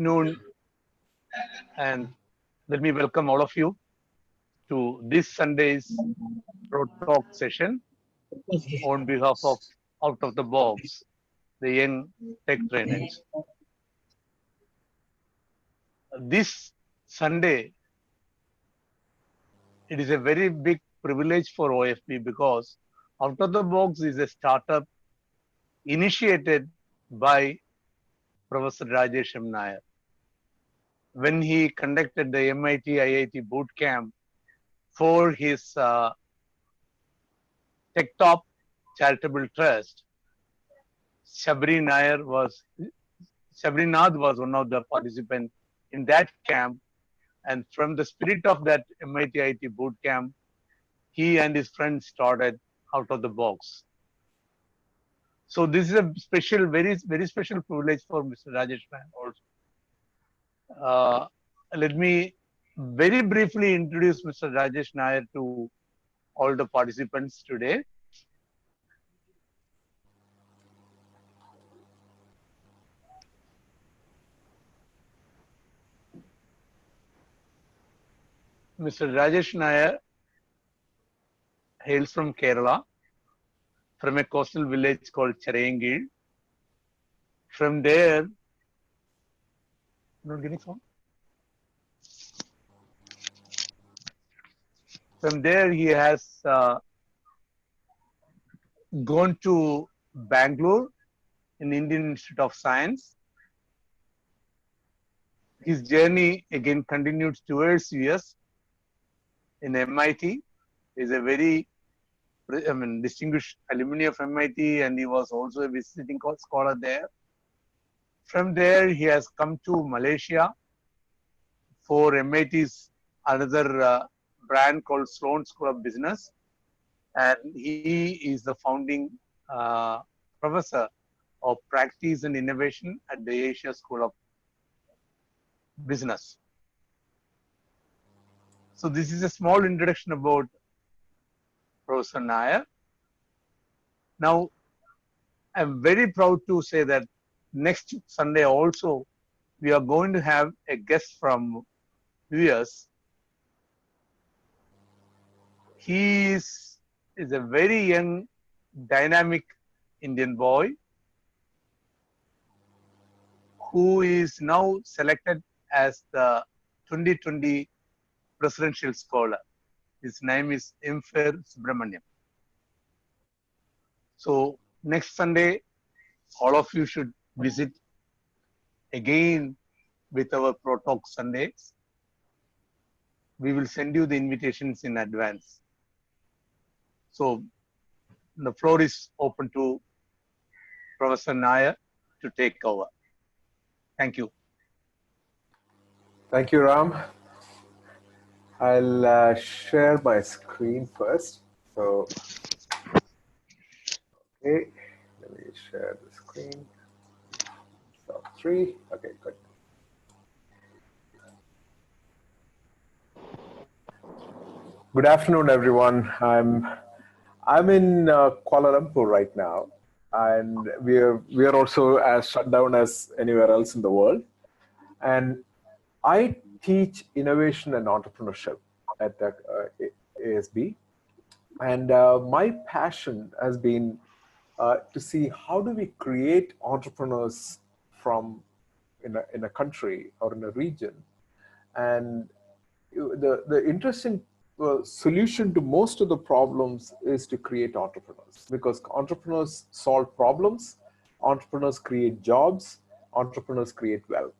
afternoon, and let me welcome all of you to this Sunday's Pro Talk session on behalf of Out of the Box, the Young Tech Trainers. This Sunday, it is a very big privilege for OFB because Out of the Box is a startup initiated by Professor Rajesh M Nair. When he conducted the MIT IIT boot camp for his Tech Top Charitable Trust, Shabrinath was one of the participants in that camp, and from the spirit of that MIT IIT boot camp, he and his friends started Out of the Box. So this is a special, very special privilege for Mr. Rajesh Nair also. Let me very briefly introduce Mr. Rajesh Nair to all the participants today. Mr. Rajesh Nair hails from Kerala, from a coastal village called Chirayangil. From there, not getting phone. From there, he has gone to Bangalore in Indian Institute of Science. His journey again continued towards US in MIT. He is a very distinguished alumni of MIT, and he was also a visiting scholar there. From there, he has come to Malaysia for MIT's another brand called Sloan School of Business, and he is the founding professor of Practice and Innovation at the Asia School of Business. So this is a small introduction about Professor Nair. Now, I'm very proud to say that next Sunday also, we are going to have a guest from US. He is a very young, dynamic Indian boy who is now selected as the 2020 presidential scholar. His name is Imfer Subramaniam. So next Sunday, all of you should visit again with our Pro Talk Sundays. We will send you the invitations in advance. So the floor is open to Professor Nair to take over. Thank you. Thank you, Ram. I'll share my screen first. So, okay, let me share the screen. So 3, okay, good. Good afternoon, everyone. I'm in Kuala Lumpur right now, and we are also as shut down as anywhere else in the world. And I teach innovation and entrepreneurship at the ASB, and my passion has been to see how do we create entrepreneurs from in a country or in a region. And the interesting solution to most of the problems is to create entrepreneurs, because entrepreneurs solve problems, entrepreneurs create jobs, entrepreneurs create wealth.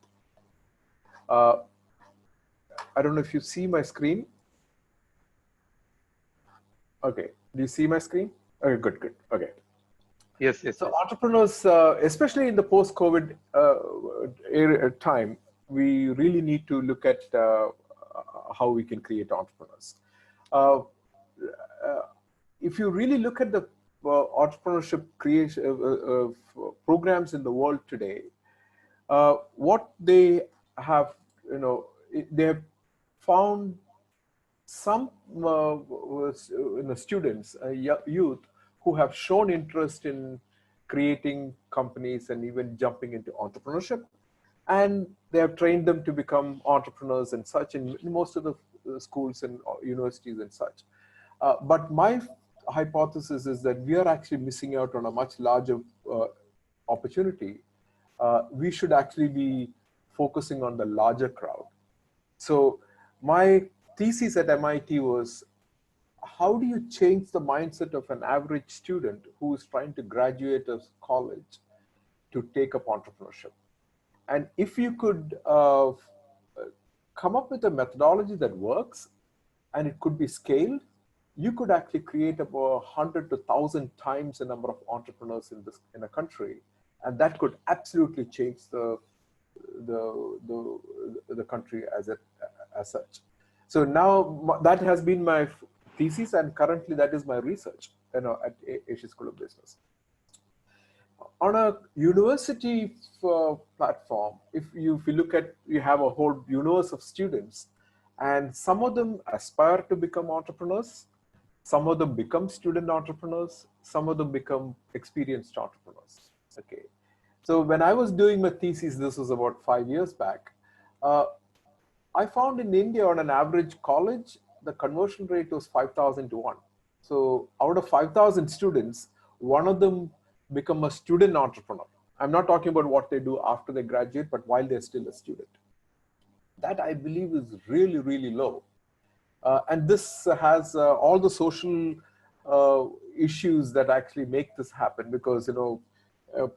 I don't know if you see my screen. Okay, do you see my screen? Okay, good, okay. Yes. So entrepreneurs, especially in the post-COVID time, we really need to look at how we can create entrepreneurs. If you really look at the entrepreneurship creation programs in the world today, what they have, they have found some students, youth, who have shown interest in creating companies and even jumping into entrepreneurship. and they have trained them to become entrepreneurs and such in most of the schools and universities and such. But my hypothesis is that we are actually missing out on a much larger opportunity. We should actually be focusing on the larger crowd. So my thesis at MIT was, how do you change the mindset of an average student who is trying to graduate of college to take up entrepreneurship? And if you could come up with a methodology that works and it could be scaled, you could actually create about 100 to 1,000 times the number of entrepreneurs in a country, and that could absolutely change the country as such. So now that has been my thesis, and currently that is my research, at Asia School of Business. On a university platform, if you look at, you have a whole universe of students, and some of them aspire to become entrepreneurs, some of them become student entrepreneurs, some of them become experienced entrepreneurs. Okay, so when I was doing my thesis, this was about 5 years back, I found in India on an average college, the conversion rate was 5,000 to 1. So out of 5,000 students, one of them become a student entrepreneur. I'm not talking about what they do after they graduate, but while they're still a student. That, I believe, is really, really low. And this has all the social issues that actually make this happen, because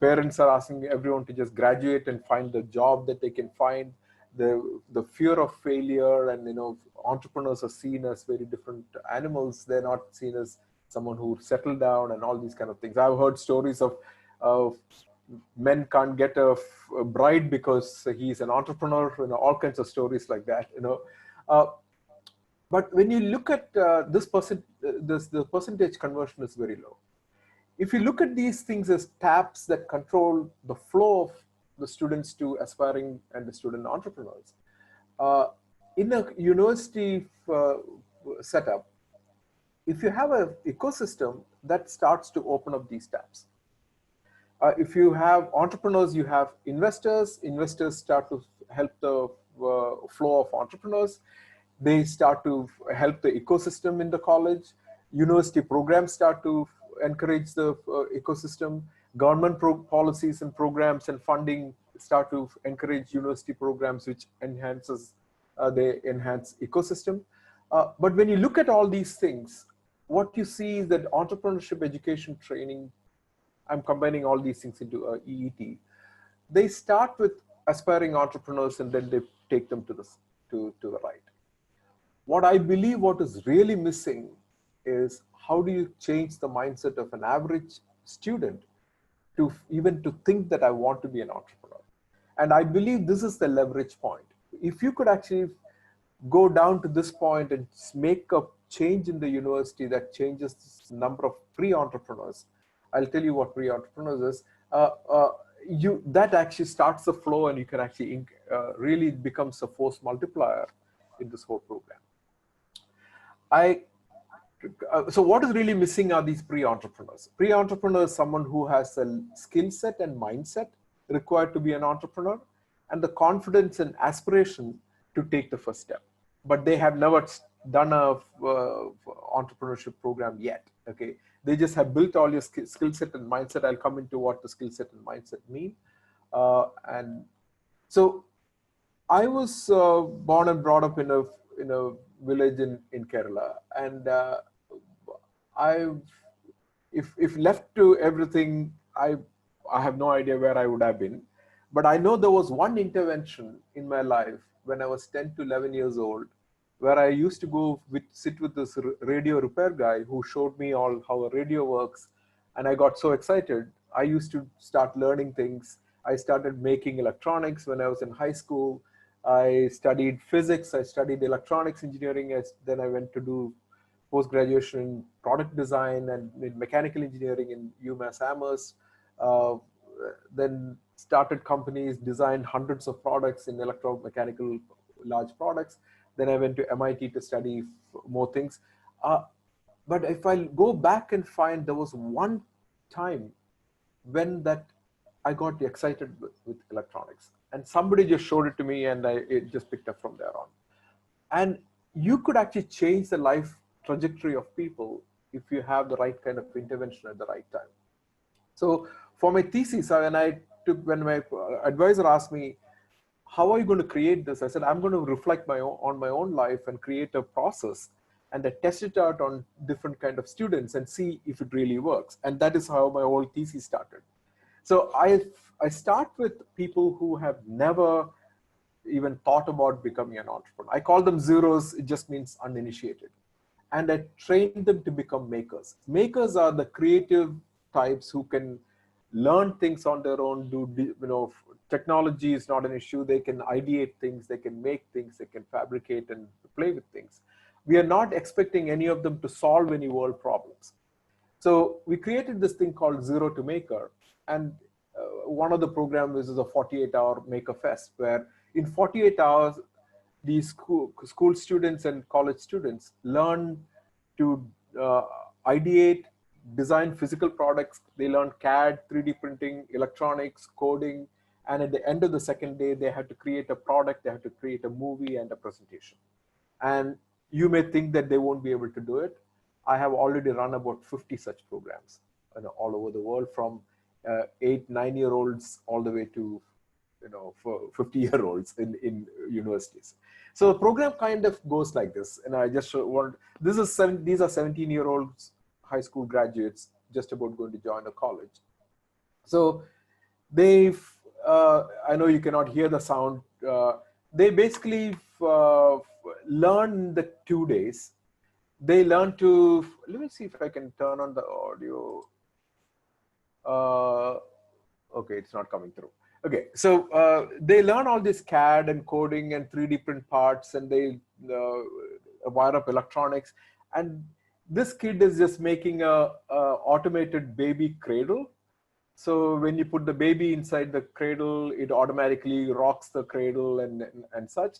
parents are asking everyone to just graduate and find the job that they can find. The fear of failure, and entrepreneurs are seen as very different animals. They're not seen as someone who settled down and all these kind of things. I've heard stories of men can't get a bride because he's an entrepreneur, all kinds of stories like that. But when you look at the percentage conversion is very low. If you look at these things as taps that control the flow of the students to aspiring and the student entrepreneurs, in a university setup, if you have an ecosystem that starts to open up these taps. If you have entrepreneurs, you have investors. Investors start to help the flow of entrepreneurs. They start to help the ecosystem in the college. University programs start to encourage the ecosystem. Government policies and programs and funding start to encourage university programs, which they enhance ecosystem. But when you look at all these things, what you see is that entrepreneurship education training, I'm combining all these things into EET. They start with aspiring entrepreneurs, and then they take them to the right. What I believe what is really missing is, how do you change the mindset of an average student to even to think that I want to be an entrepreneur? And I believe this is the leverage point. If you could actually go down to this point and make a change in the university that changes the number of pre-entrepreneurs, I'll tell you what pre-entrepreneurs is. That actually starts the flow, and you can actually really becomes a force multiplier in this whole program. So what is really missing are these pre-entrepreneurs. Pre-entrepreneur is someone who has a skill set and mindset required to be an entrepreneur, and the confidence and aspiration to take the first step. But they have never done a entrepreneurship program yet. Okay, they just have built all your skill set and mindset. I'll come into what the skill set and mindset mean. And so I was born and brought up in a village in Kerala, and if left to everything, I have no idea where I would have been. But I know there was one intervention in my life when I was 10 to 11 years old, where I used to go sit with this radio repair guy who showed me all how a radio works. And I got so excited. I used to start learning things. I started making electronics when I was in high school. I studied physics. I studied electronics engineering. Then I went to do post-graduation in product design and in mechanical engineering in UMass Amherst. Then started companies, designed hundreds of products in electromechanical large products. Then I went to MIT to study more things. But if I go back and find, there was one time when that I got excited with electronics, and somebody just showed it to me, and it just picked up from there on. And you could actually change the life trajectory of people if you have the right kind of intervention at the right time. So for my thesis, when my advisor asked me, how are you going to create this? I said, I'm going to reflect on my own life and create a process and I test it out on different kind of students and see if it really works. And that is how my whole thesis started. So I start with people who have never even thought about becoming an entrepreneur. I call them zeros. It just means uninitiated. And I train them to become makers. Makers are the creative types who can learn things on their own, technology is not an issue. They can ideate things, they can make things, they can fabricate and play with things. We are not expecting any of them to solve any world problems. So we created this thing called Zero to Maker. And one of the programs is a 48-hour Maker Fest, where in 48 hours, these school students and college students learn to ideate, design physical products. They learn CAD, 3D printing, electronics, coding. And at the end of the second day, they have to create a product, they have to create a movie and a presentation. And you may think that they won't be able to do it. I have already run about 50 such programs all over the world, from 8, 9-year-olds all the way to for 50-year-olds in universities. So the program kind of goes like this. And I just want, these are 17-year-olds, high school graduates, just about going to join a college. So they've, I know you cannot hear the sound. They basically learn the 2 days. They learn to, let me see if I can turn on the audio. Okay, it's not coming through. Okay, so they learn all this CAD and coding and 3D print parts, and they wire up electronics. And this kid is just making a automated baby cradle. So when you put the baby inside the cradle, it automatically rocks the cradle and such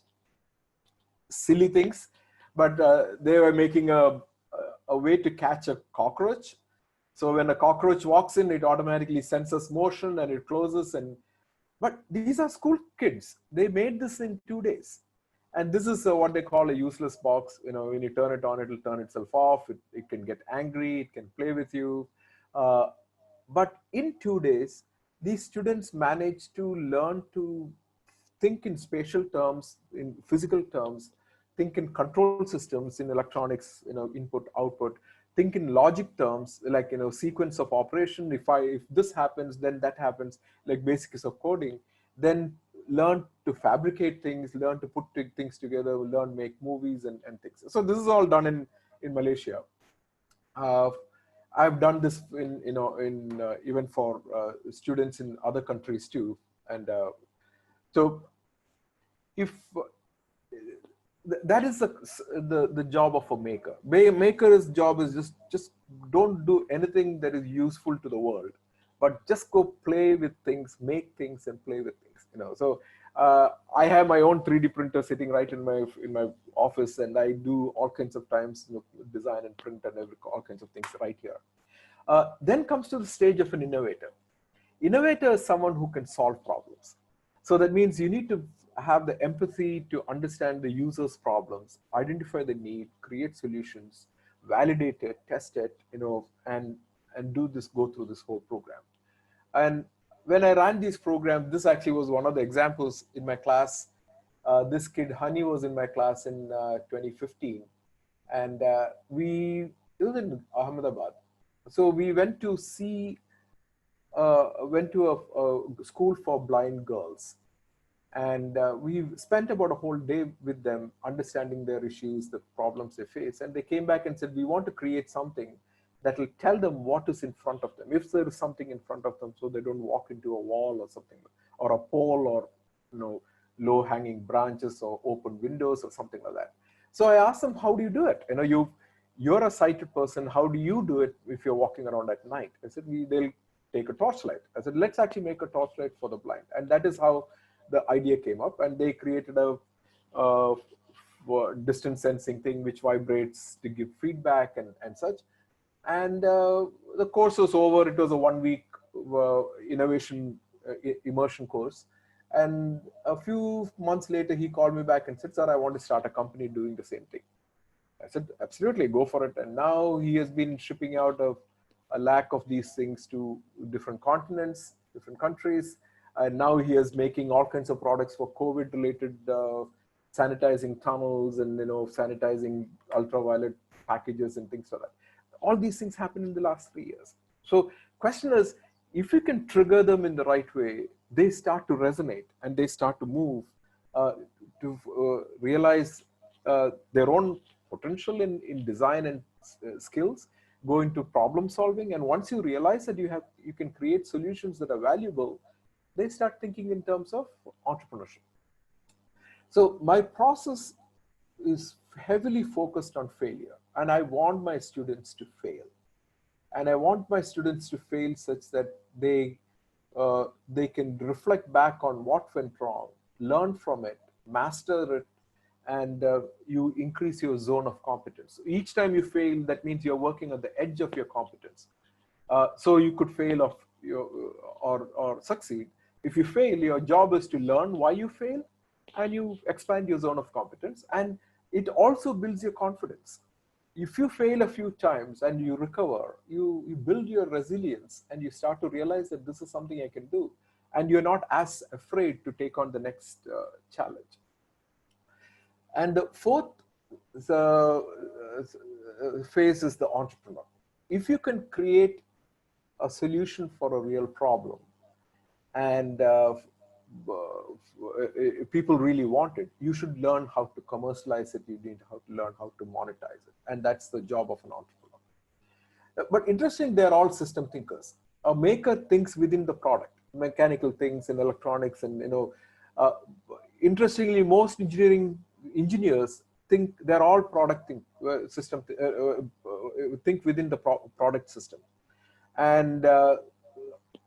silly things. But they were making a way to catch a cockroach. So when a cockroach walks in, it automatically senses motion and it closes. But these are school kids. They made this in 2 days. And this is what they call a useless box. When you turn it on, it'll turn itself off. It can get angry. It can play with you. But in 2 days, these students managed to learn to think in spatial terms, in physical terms, think in control systems, in electronics, input, output, think in logic terms, like, sequence of operation. If this happens, then that happens, like basics of coding. Then learn to fabricate things, learn to put things together, learn make movies and things. So this is all done in Malaysia. I've done this even for students in other countries too. And so if that is the job of a maker. Maker's job is just don't do anything that is useful to the world, but just go play with things, make things, and play with things. So I have my own 3D printer sitting right in my office, and I do all kinds of times design and print and all kinds of things right here. Then comes to the stage of an innovator. Innovator is someone who can solve problems. So that means you need to have the empathy to understand the user's problems, identify the need, create solutions, validate it, test it, and go through this whole program. And when I ran these programs, this actually was one of the examples in my class. This kid, Honey, was in my class in 2015. And it was in Ahmedabad. So we went to a school for blind girls. And we spent about a whole day with them, understanding their issues, the problems they face. And they came back and said, we want to create something that will tell them what is in front of them, if there is something in front of them, so they don't walk into a wall or something, or a pole, or low-hanging branches or open windows or something like that. So I asked them, how do you do it? You're a sighted person. How do you do it if you're walking around at night? I said, they'll take a torchlight. I said, let's actually make a torchlight for the blind. And that is how the idea came up. And they created a distance sensing thing which vibrates to give feedback and such. And the course was over. It was a 1-week innovation immersion course. And a few months later, he called me back and said, "Sir, I want to start a company doing the same thing." I said, "Absolutely, go for it." And now he has been shipping out a lack of these things to different continents, different countries. And now he is making all kinds of products for COVID-related sanitizing tunnels and sanitizing ultraviolet packages and things like that. All these things happen in the last 3 years. So, question is, if you can trigger them in the right way, they start to resonate and they start to move to realize their own potential in design and skills, go into problem solving. And once you realize that you can create solutions that are valuable, they start thinking in terms of entrepreneurship. So my process is heavily focused on failure, and I want my students to fail. And I want my students to fail such that they can reflect back on what went wrong, learn from it, master it, and you increase your zone of competence. Each time you fail, that means you're working on the edge of your competence. So you could fail or succeed. If you fail, your job is to learn why you fail, and you expand your zone of competence, and it also builds your confidence. If you fail a few times and you recover, you build your resilience, and you start to realize that this is something I can do, and you're not as afraid to take on the next challenge. And the fourth phase is the entrepreneur. If you can create a solution for a real problem, and people really want it, you should learn how to commercialize it. You need to learn how to monetize it, and that's the job of an entrepreneur. But interesting, they're all system thinkers. A maker thinks within the product, mechanical things and electronics, and interestingly, most engineers think they're all product think within the product system. And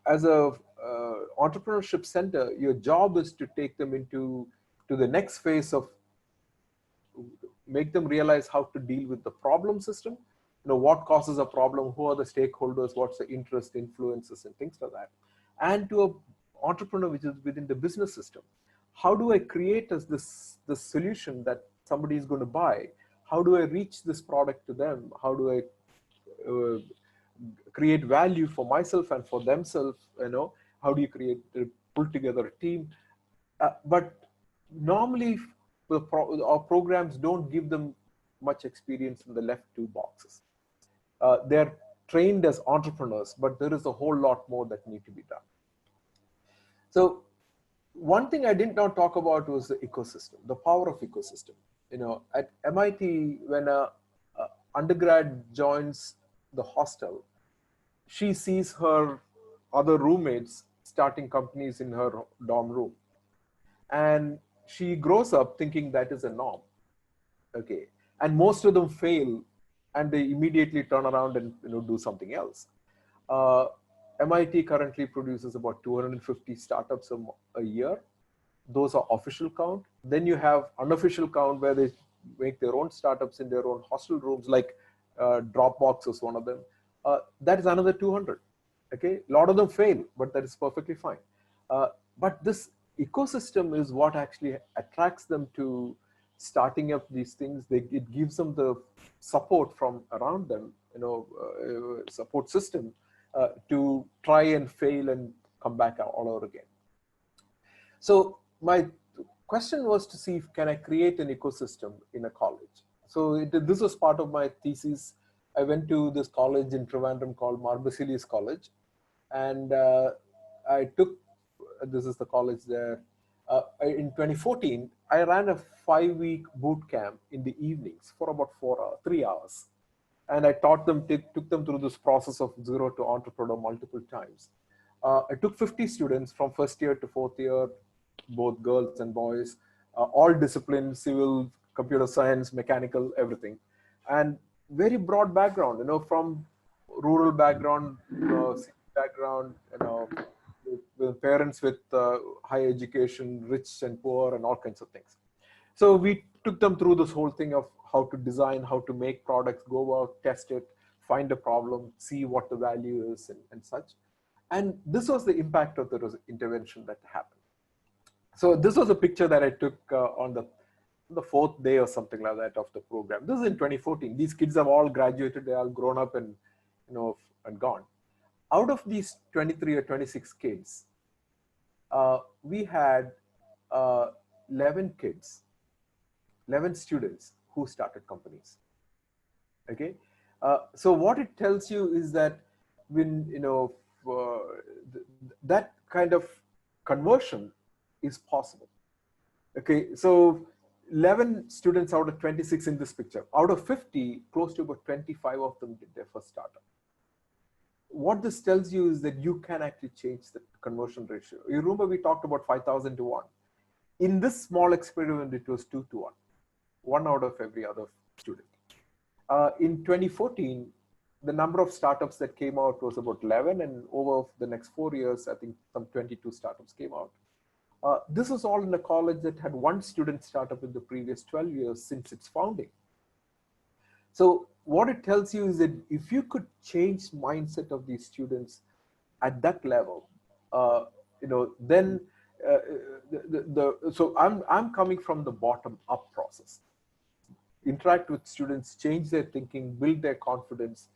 as a entrepreneurship center, your job is to take them to the next phase of make them realize how to deal with the problem system. What causes a problem, who are the stakeholders, what's the interest, influences, and things like that. And to an entrepreneur, which is within the business system, how do I create this solution that somebody is going to buy? How do I reach this product to them? How do I create value for myself and for themselves? How do you pull together a team? But normally, our programs don't give them much experience in the left two boxes. They're trained as entrepreneurs, but there is a whole lot more that need to be done. So one thing I did not talk about was the ecosystem, the power of ecosystem. At MIT, when a undergrad joins the hostel, she sees her other roommates starting companies in her dorm room. And she grows up thinking that is a norm. Okay. And most of them fail, and they immediately turn around and do something else. MIT currently produces about 250 startups a year. Those are official count. Then you have unofficial count where they make their own startups in their own hostel rooms, like Dropbox is one of them. That is another 200. Okay, a lot of them fail, but that is perfectly fine. But this ecosystem is what actually attracts them to starting up these things. It gives them the support from around them, support system to try and fail and come back all over again. So my question was to see if can I create an ecosystem in a college. So this was part of my thesis. I went to this college in Trivandrum called Marbasilis College, and I took, this is the college there, in 2014, I ran a 5-week boot camp in the evenings for about 3 hours. And I taught them, took them through this process of zero to entrepreneur multiple times. I took 50 students from first year to fourth year, both girls and boys, all disciplines, civil, computer science, mechanical, everything. And very broad background, from rural background, city background, with parents with high education, rich and poor, and all kinds of things. So we took them through this whole thing of how to design, how to make products, go out, test it, find a problem, see what the value is, and such. And this was the impact of the intervention that happened. So this was a picture that I took on the fourth day or something like that of the program. This is in 2014. These kids have all graduated, they all grown up and, and gone. Out of these 23 or 26 kids, we had 11 kids, 11 students who started companies. Okay, so what it tells you is that when that kind of conversion is possible. Okay, so 11 students out of 26 in this picture. Out of 50, close to about 25 of them did their first startup. What this tells you is that you can actually change the conversion ratio. You remember we talked about 5,000 to 1. In this small experiment, it was 2 to 1, 1 out of every other student. In 2014, the number of startups that came out was about 11, and over the next 4 years, I think some 22 startups came out. This was all in a college that had 1 student startup in the previous 12 years since its founding. So what it tells you is that if you could change mindset of these students at that level, then so I'm coming from the bottom up process. Interact with students, change their thinking, build their confidence,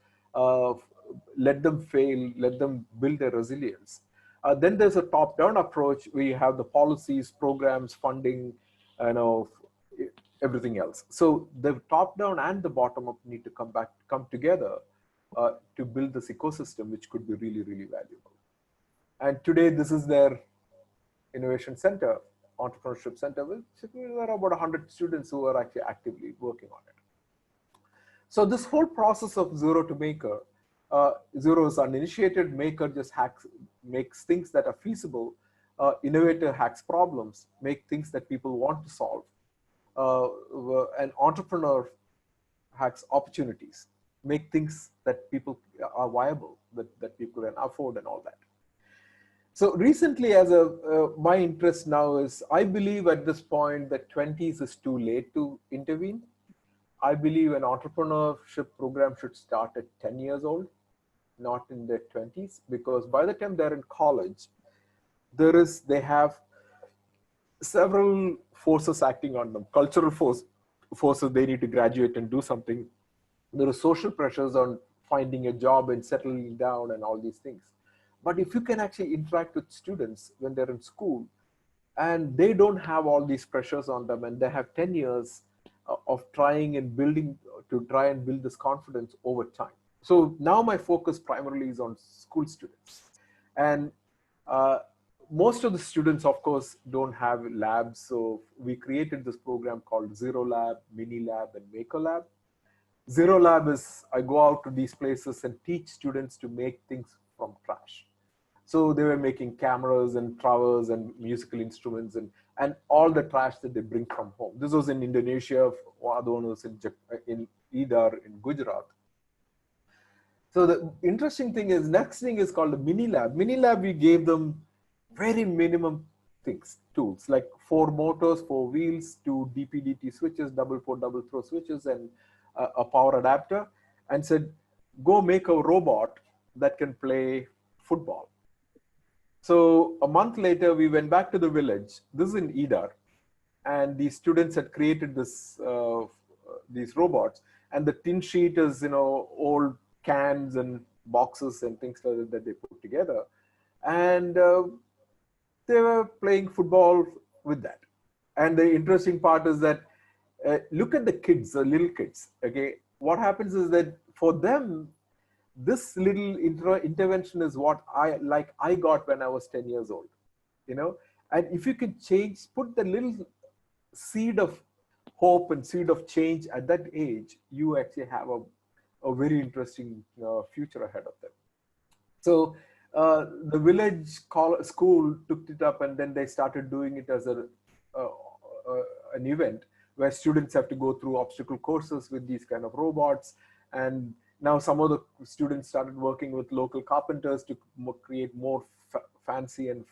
let them fail, let them build their resilience. Then there's a top-down approach where you have the policies, programs, funding, everything else. So the top-down and the bottom-up need to come together to build this ecosystem, which could be really, really valuable. And today, this is their innovation center, entrepreneurship center. There are about 100 students who are actually actively working on it. So this whole process of zero to maker, zero is uninitiated, maker just makes things that are feasible, innovator hacks problems, make things that people want to solve, an entrepreneur hacks opportunities, make things that people are viable, that people can afford and all that. So recently, as my interest now is, I believe at this point that 20s is too late to intervene. I believe an entrepreneurship program should start at 10 years old, not in their 20s, because by the time they're in college, they have several forces acting on them. Cultural forces, they need to graduate and do something. There are social pressures on finding a job and settling down and all these things. But if you can actually interact with students when they're in school and they don't have all these pressures on them and they have 10 years of trying and building to try and build this confidence over time. So now my focus primarily is on school students. And most of the students, of course, don't have labs. So we created this program called Zero Lab, Mini Lab, and Maker Lab. Zero Lab is I go out to these places and teach students to make things from trash. So they were making cameras and towers and musical instruments and all the trash that they bring from home. This was in Indonesia, other one was in Idar in Gujarat. So the interesting thing is, next thing is called a mini lab. Mini lab, we gave them very minimum things, tools like 4 motors, 4 wheels, 2 DP/DT switches, double port, double throw switches, and a power adapter, and said, go make a robot that can play football. So a month later, we went back to the village. This is in Idar, and the students had created these robots, and the tin sheet is old cans and boxes and things like that they put together, and they were playing football with that. And the interesting part is that look at the kids, the little kids. Okay, what happens is that for them, this little intervention is what I got when I was 10 years old, and if you can put the little seed of hope and seed of change at that age, you actually have a very interesting future ahead of them. So the village school took it up, and then they started doing it as an event where students have to go through obstacle courses with these kind of robots. And now some of the students started working with local carpenters to create more fancy and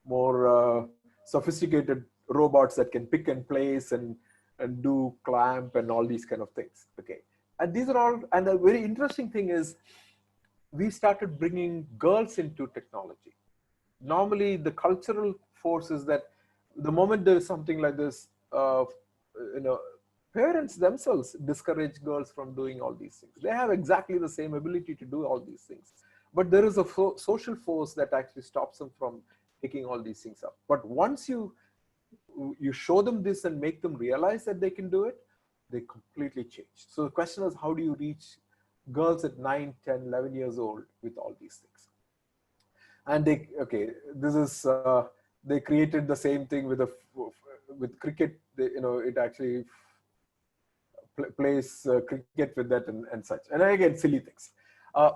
more sophisticated robots that can pick and place and do clamp and all these kind of things. Okay, and these are all, and the very interesting thing is, we started bringing girls into technology. Normally, the cultural force is that the moment there is something like this, you know, parents themselves discourage girls from doing all these things. They have exactly the same ability to do all these things, but there is a social force that actually stops them from taking all these things up. But once you show them this and make them realize that they can do it, they completely change. So the question is, how do you reach girls at 9, 10, 11 years old with all these things? And they, okay, this is, they created the same thing with with cricket. They, you know, it actually plays cricket with that and such. And again, silly things. Uh,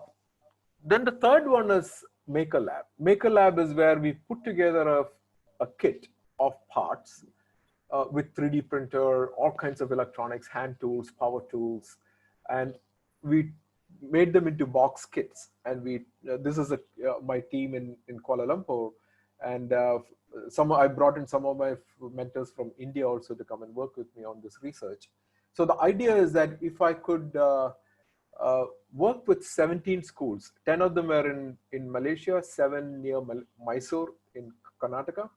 then the third one is Maker Lab. Maker Lab is where we put together a kit of parts with 3D printer, all kinds of electronics, hand tools, power tools, and we made them into box kits. And we this is my team in Kuala Lumpur, and I brought in some of my mentors from India also to come and work with me on this research. So the idea is that if I could work with 17 schools, 10 of them were in Malaysia, 7 near Mysore in Karnataka.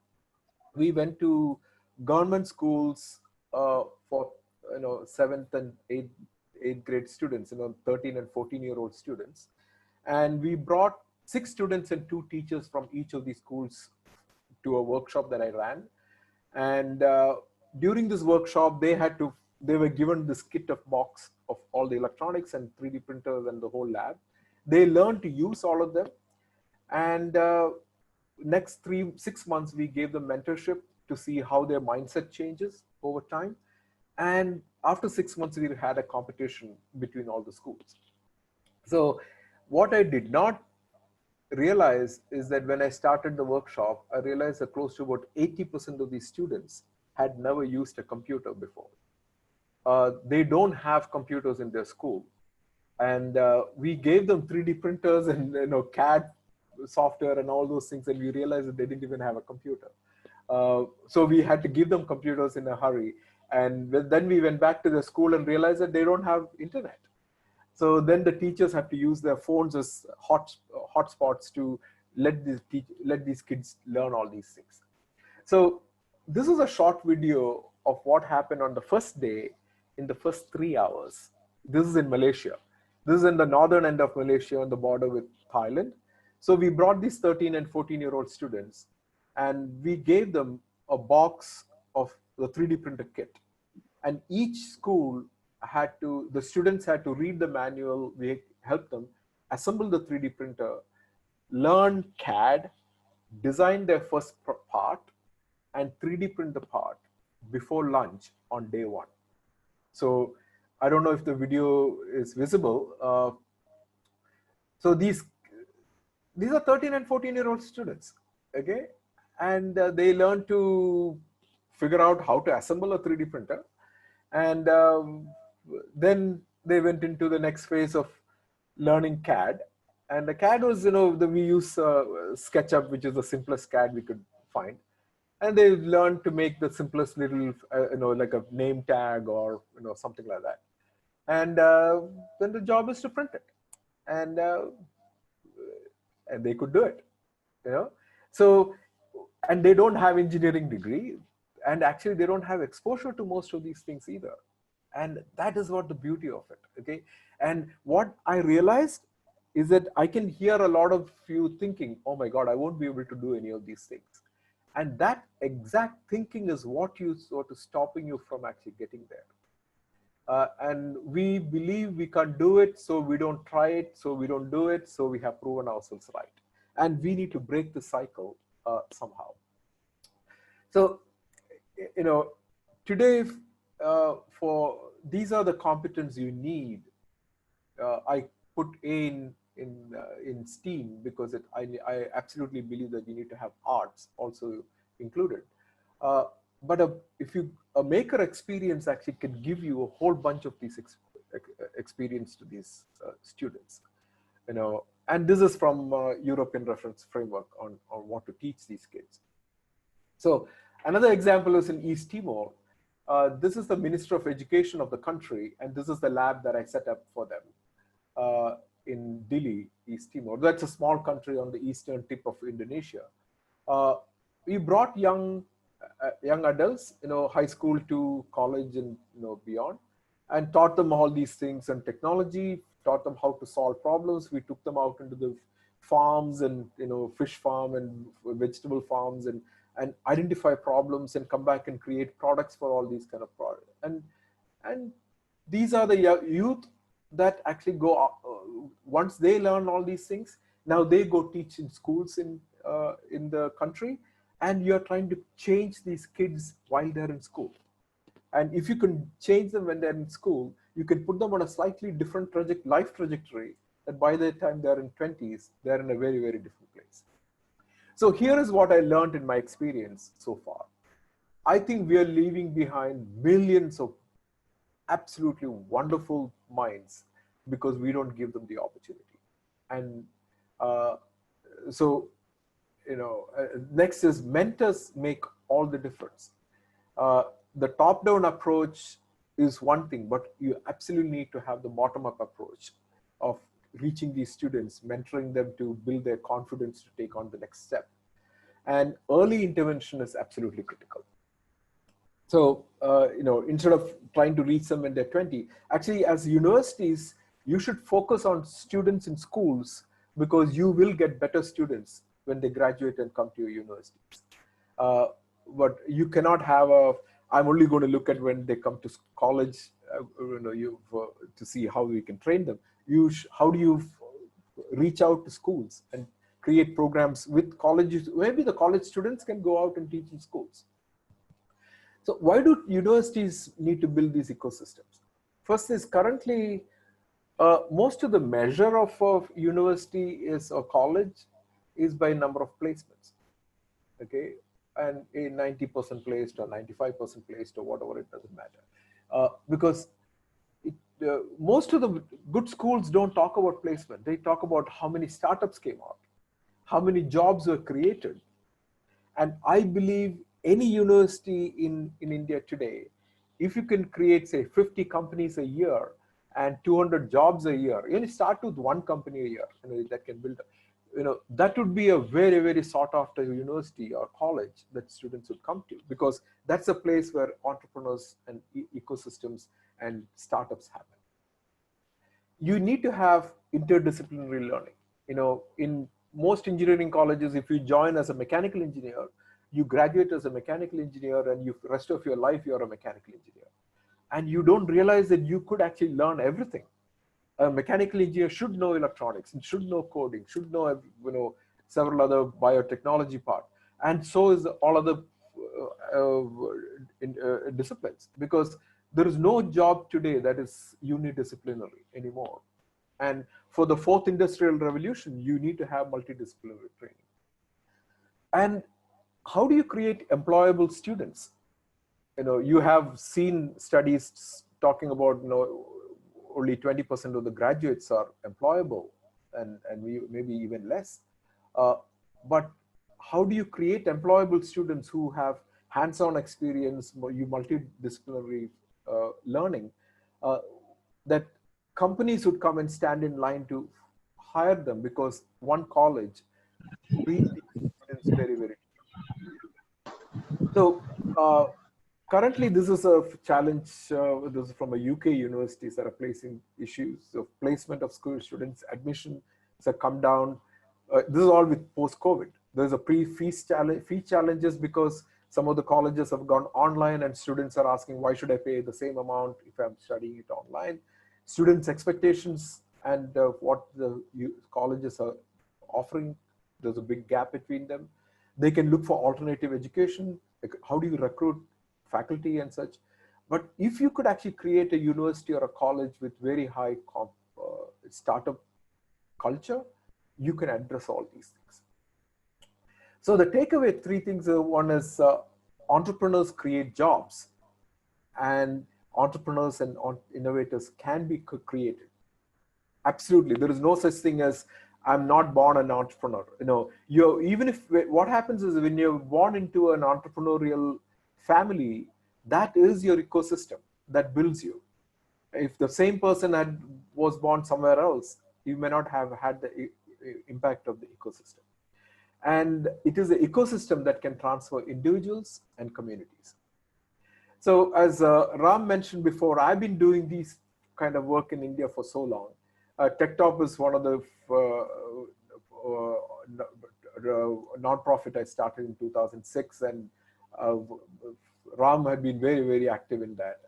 We went to government schools for 7th and 8th grade students, 13 and 14-year-old students, and we brought 6 students and 2 teachers from each of these schools to a workshop that I ran. And during this workshop, they were given this kit of box of all the electronics and 3D printers and the whole lab. They learned to use all of them, and next 6 months we gave them mentorship to see how their mindset changes over time. And after 6 months, we had a competition between all the schools. So what I did not realize is that when I started the workshop, I realized that close to about 80% of these students had never used a computer before. They don't have computers in their school. And we gave them 3D printers and CAD software and all those things, and we realized that they didn't even have a computer. So we had to give them computers in a hurry. And then we went back to the school and realized that they don't have internet. So then the teachers had to use their phones as hotspots to let these kids learn all these things. So this is a short video of what happened on the first day in the first 3 hours. This is in Malaysia. This is in the northern end of Malaysia on the border with Thailand. So we brought these 13 and 14-year-old students, and we gave them a box of the 3D printer kit. And each school the students had to read the manual. We helped them assemble the 3D printer, learn CAD, design their first part, and 3D print the part before lunch on day 1. So I don't know if the video is visible. So these are 13 and 14-year-old students, okay? And they learn to figure out how to assemble a 3D printer. And then they went into the next phase of learning CAD. And the CAD was, we use SketchUp, which is the simplest CAD we could find. And they learned to make the simplest little, like a name tag or, something like that. And then the job is to print it. And they could do it, So, and they don't have engineering degree. And actually, they don't have exposure to most of these things either. And that is what the beauty of it, okay? And what I realized is that I can hear a lot of you thinking, oh my God, I won't be able to do any of these things. And that exact thinking is what is stopping you from actually getting there. And we believe we can't do it, so we don't try it, so we don't do it, so we have proven ourselves right. And we need to break the cycle somehow. So, today, for these are the competence you need. I put A in STEAM because I absolutely believe that you need to have arts also included. But a maker experience actually can give you a whole bunch of these experience to these students, and this is from European reference framework on what to teach these kids. So another example is in East Timor. This is the Minister of Education of the country, and this is the lab that I set up for them. in Dili, East Timor. That's a small country on the eastern tip of Indonesia. Uh, we brought young adults, high school to college and beyond, and taught them all these things and technology. Taught them how to solve problems. We took them out into the farms and fish farm and vegetable farms and identify problems and come back and create products for all these kind of products. And these are the youth that actually go once they learn all these things. Now they go teach in schools in the country, and you're trying to change these kids while they're in school. And if you can change them when they're in school, you can put them on a slightly different life trajectory, that by the time they're in 20s, they're in a very, very different place. So here is what I learned in my experience so far. I think we are leaving behind millions of absolutely wonderful minds because we don't give them the opportunity. And so, next is mentors make all the difference. The top-down approach is one thing, but you absolutely need to have the bottom-up approach of reaching these students, mentoring them to build their confidence to take on the next step. And early intervention is absolutely critical. So, instead of trying to reach them when they're 20, actually as universities, you should focus on students in schools, because you will get better students when they graduate and come to your universities. But you cannot have I'm only going to look at when they come to college, to see how we can train them. How do you reach out to schools and create programs with colleges? Maybe the college students can go out and teach in schools. So why do universities need to build these ecosystems? First is currently, most of the measure of a university is a college is by number of placements, okay? And a 90% placed or 95% placed or whatever, it doesn't matter. Because most of the good schools don't talk about placement. They talk about how many startups came out, how many jobs were created. And I believe any university in India today, if you can create, say, 50 companies a year and 200 jobs a year, you only start with one company a year, that can build, that would be a very, very sought after university or college that students would come to, because that's a place where entrepreneurs and ecosystems and startups happen. You need to have interdisciplinary learning. In most engineering colleges, if you join as a mechanical engineer, you graduate as a mechanical engineer, and the rest of your life, you're a mechanical engineer. And you don't realize that you could actually learn everything. A mechanical engineer should know electronics, and should know coding, should know, several other biotechnology part. And so is all other disciplines, because there is no job today that is unidisciplinary anymore. And for the fourth industrial revolution, you need to have multidisciplinary training. And how do you create employable students? You have seen studies talking about, only 20% of the graduates are employable, and maybe even less. But how do you create employable students who have hands-on experience, multidisciplinary learning, that companies would come and stand in line to hire them, because one college treats students very, very differently. So currently, this is a challenge. This is from a UK universities that are facing issues of placement of school students, admission have come down. This is all with post-COVID. There's a fee challenges, because some of the colleges have gone online, and students are asking, why should I pay the same amount if I'm studying it online? Students' expectations and what the colleges are offering, there's a big gap between them. They can look for alternative education. Like, how do you recruit faculty and such? But if you could actually create a university or a college with very high startup culture, you can address all these things. So the takeaway, three things. One is entrepreneurs create jobs, and entrepreneurs and innovators can be created. Absolutely, there is no such thing as I'm not born an entrepreneur. Even if what happens is when you're born into an entrepreneurial family, that is your ecosystem that builds you. If the same person was born somewhere else, you may not have had the impact of the ecosystem. And it is the ecosystem that can transfer individuals and communities. So as Ram mentioned before, I've been doing these kind of work in India for so long. TechTop is one of the non-profit I started in 2006, and Ram had been very, very active in that.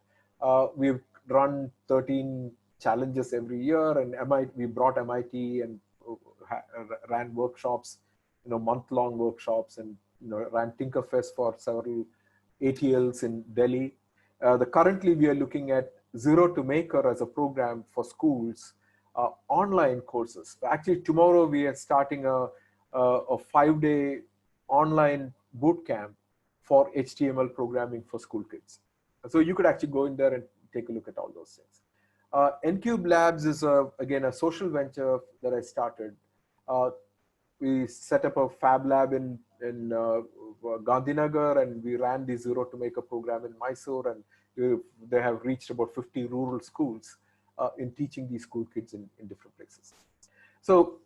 We've run 13 challenges every year, and we brought MIT and ran workshops, month-long workshops, and ran Tinkerfest for several ATLs in Delhi. Currently, we are looking at Zero to Maker as a program for schools, online courses. Actually, tomorrow we are starting a 5-day online boot camp for HTML programming for school kids. So you could actually go in there and take a look at all those things. Ncube Labs is, again, a social venture that I started. We set up a fab lab in Gandhinagar, and we ran the Zero to Maker program in Mysore, and they have reached about 50 rural schools in teaching these school kids in different places. So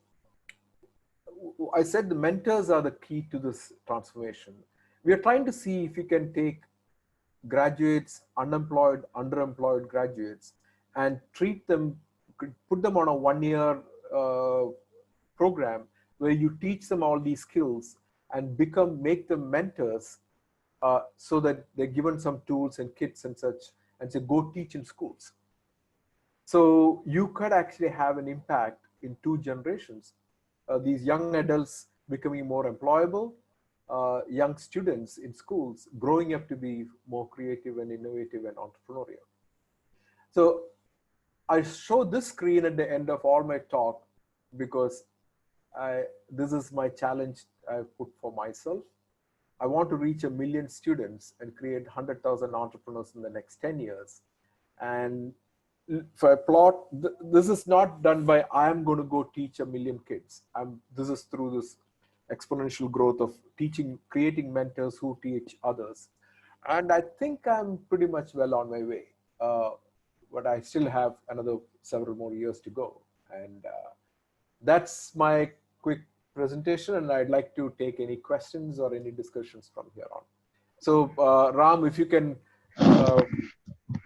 I said the mentors are the key to this transformation. We are trying to see if we can take graduates, unemployed, underemployed graduates, and treat them, put them on a 1-year program where you teach them all these skills and make them mentors, so that they're given some tools and kits and such, and say, go teach in schools. So you could actually have an impact in 2 generations. These young adults becoming more employable, young students in schools growing up to be more creative and innovative and entrepreneurial. So I show this screen at the end of all my talk because this is my challenge I put for myself. I want to reach 1 million students and create 100,000 entrepreneurs in the next 10 years. And if I plot, this is not done by, I'm going to go teach 1 million kids. This is through this exponential growth of creating mentors who teach others. And I think I'm pretty much well on my way. But I still have another several more years to go. And that's my quick presentation, and I'd like to take any questions or any discussions from here on. So Ram, if you can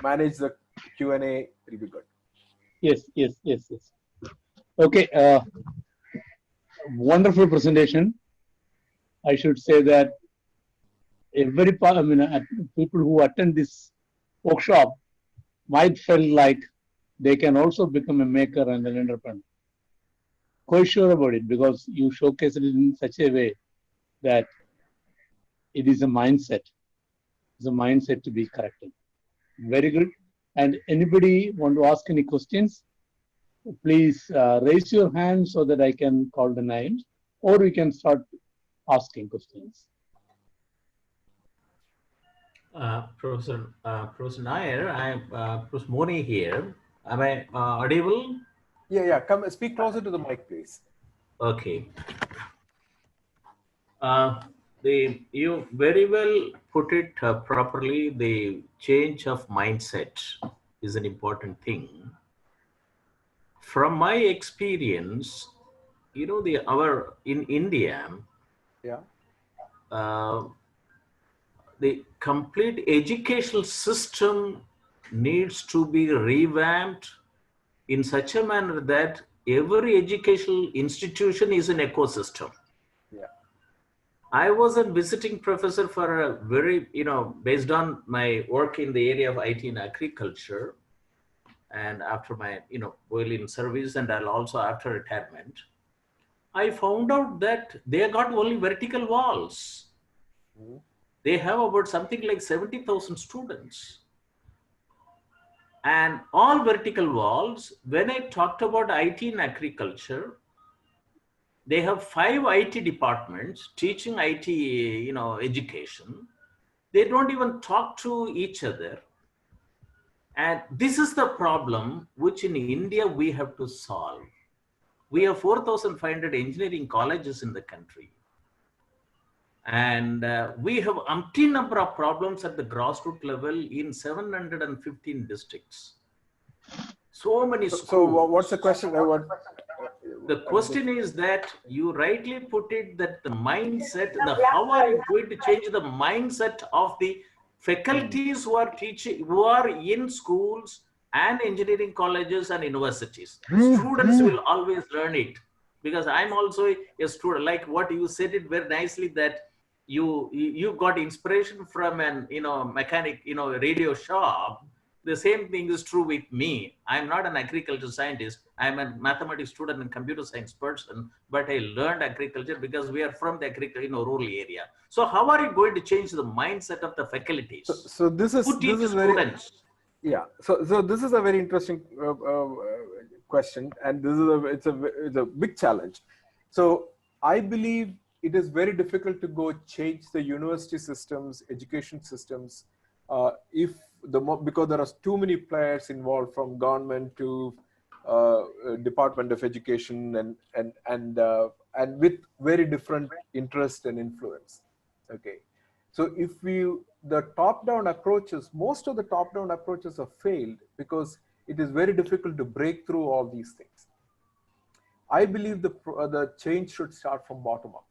manage the Q&A, it'll be good. Yes. Okay, wonderful presentation. I should say that people who attend this workshop might feel like they can also become a maker and an entrepreneur. Quite sure about it, because you showcase it in such a way that it is a mindset. It's a mindset to be corrected. Very good. And anybody want to ask any questions, please raise your hand so that I can call the names, or we can start asking questions. Professor Nair, I'm Professor Moni here. Am I audible? Yeah. Come speak closer to the mic, please. Okay. You very well put it properly. The change of mindset is an important thing. From my experience, in India, the complete educational system needs to be revamped in such a manner that every educational institution is an ecosystem. I was a visiting professor for a very, based on my work in the area of IT and agriculture, and after my, while in service and also after retirement, I found out that they got only vertical walls. They have about something like 70,000 students. And all vertical walls, when I talked about IT in agriculture, they have 5 IT departments teaching IT, education. They don't even talk to each other. And this is the problem which in India we have to solve. We have 4,500 engineering colleges in the country. And we have umpteen number of problems at the grassroots level in 715 districts. So many schools. So what's the question? The question is that you rightly put it, that the mindset, the how are you going to change the mindset of the faculties who are teaching, who are in schools and engineering colleges and universities? Students will always learn it, because I'm also a student. Like what you said it very nicely, that you got inspiration from an mechanic radio shop. The same thing is true with me. I'm not an agriculture scientist. I'm a mathematics student and computer science person, but I learned agriculture because we are from the agriculture, rural area. So how are you going to change the mindset of the faculties So this who teach is very, students? yeah. So this is a very interesting question, and this is it's a big challenge. So I believe it is very difficult to go change the university systems, education systems, if because there are too many players involved, from government to Department of Education, and with very different interest and influence. Okay, so if the top-down approaches, most of the top-down approaches have failed because it is very difficult to break through all these things. I believe the change should start from bottom up.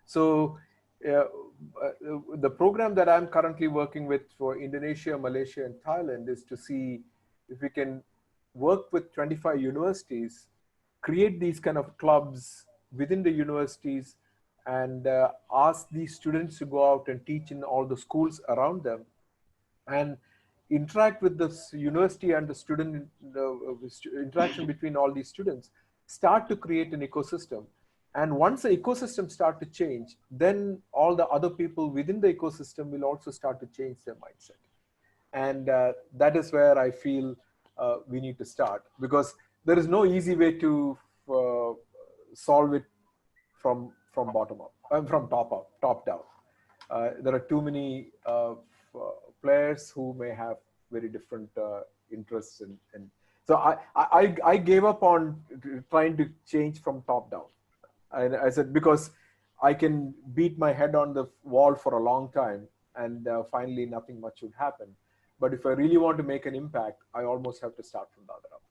So the program that I'm currently working with for Indonesia, Malaysia, and Thailand is to see if we can work with 25 universities, create these kind of clubs within the universities, and ask these students to go out and teach in all the schools around them, and interact with this university and the student, interaction between all these students, start to create an ecosystem. And once the ecosystem start to change, then all the other people within the ecosystem will also start to change their mindset. And that is where I feel we need to start, because there is no easy way to solve it from bottom up, from top down. There are too many players who may have very different interests, and so I gave up on trying to change from top down. I said, because I can beat my head on the wall for a long time, and finally nothing much would happen. But if I really want to make an impact, I almost have to start from the other up.